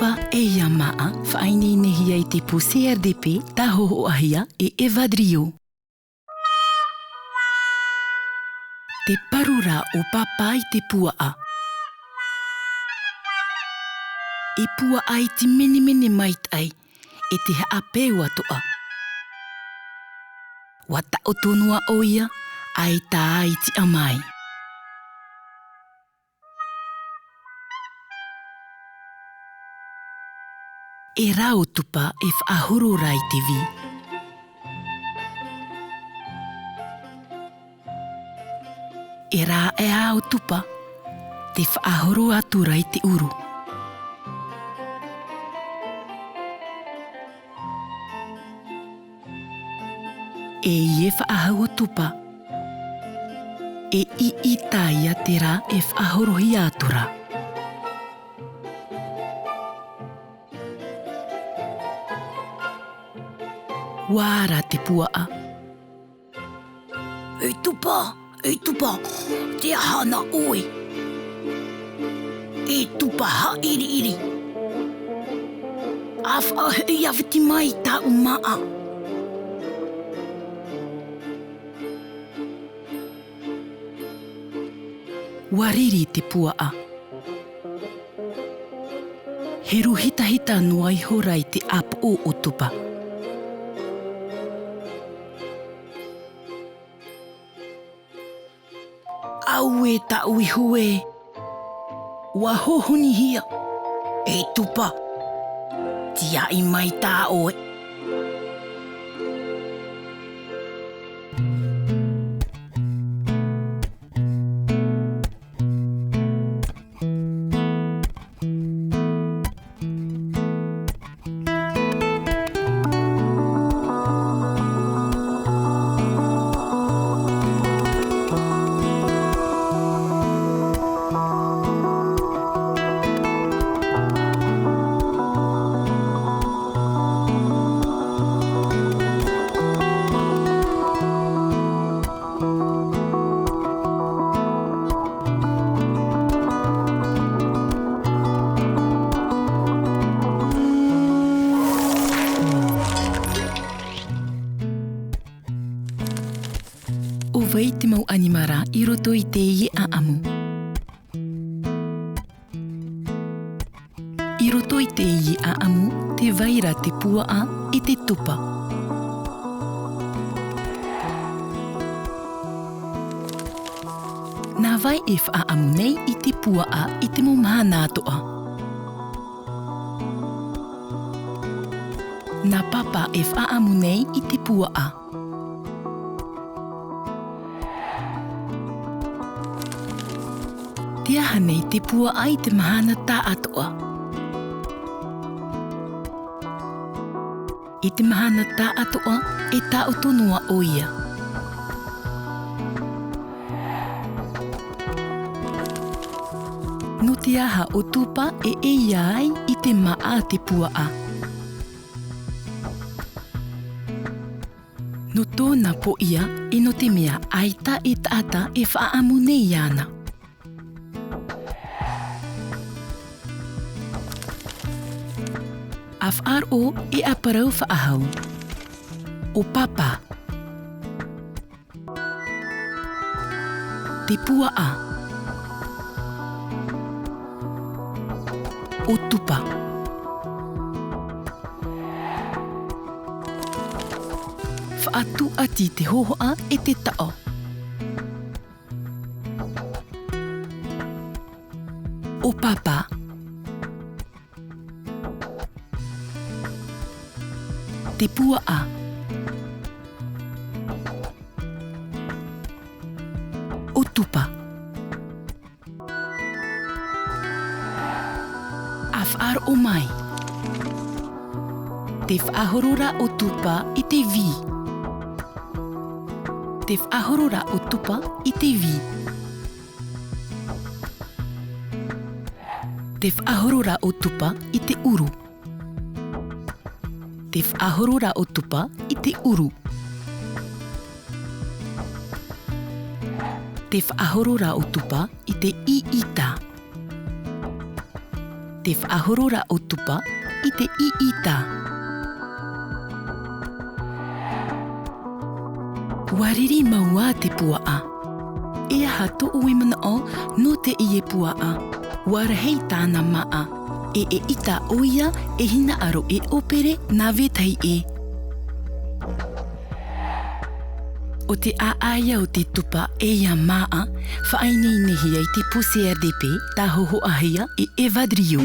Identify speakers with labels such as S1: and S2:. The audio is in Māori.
S1: tupa e ia maa whaineinehia i te po CRDP tahoho ahia e Evadrio. Te parura o papa i te puaa. E puaa i te mene maitai e te haapeu atoa. Wata o tonua o ia ai tā i ti amai. E rau tupa e whaahoro rai te vi. E rā e ao tupa te whaahoro atu rai te uru. E ie whaahau tupa. E i taia te rā e whaahorohi atura. Wāra te puaa.
S2: Ei tupa, te hana oe. E tupa ha iri. Awhaahi awhiti mai tā umaa.
S1: Wariri te puaa. Heru hita noa i horai te apo o tupa.
S2: Au e tau i hue. Wahohoni hia. E tupa. Tia i mai tā oe.
S1: O wei te mau animara i roto i te ie a amu. I roto i te ie a amu, te waira te puaa i te tupa. Nā vai e whaamu nei i te puaa i te momahana atoa. Nā papa e whaamu nei i te puaa. Te aha nei te puaa i te mahana tā atoa. I te mahana tā atoa e tā o tonua o ia. No te aha o tupa e iai i te maa te puaa. No tōna po ia e no te mea aita e tata e whaamu nei ana. Awhaaro e aparau whaahau. O papa. Te puaa. O tupa. Whaatu ati te hohoa e te tao. O papa. Te puaa. O tupa. Awhaaro mai. Te whaahorora o tupa i te vi. Te whaahorora o tupa i te vi. Te whaahorora o tupa i te uru. Te whaahorora o tupa i te uru. Te whaahorora o tupa i te iita. te whaahorora o tupa i te iita. Wariri maua te puaa. E aha to ue mana o no te ie puaa. Warahei tāna maa. E ita oia e hina aro e opere nā vetai e. O te aaia o te tupa e ia maa, whainei nehi ai te puse RDP, tā hoho ahia e Evadrio.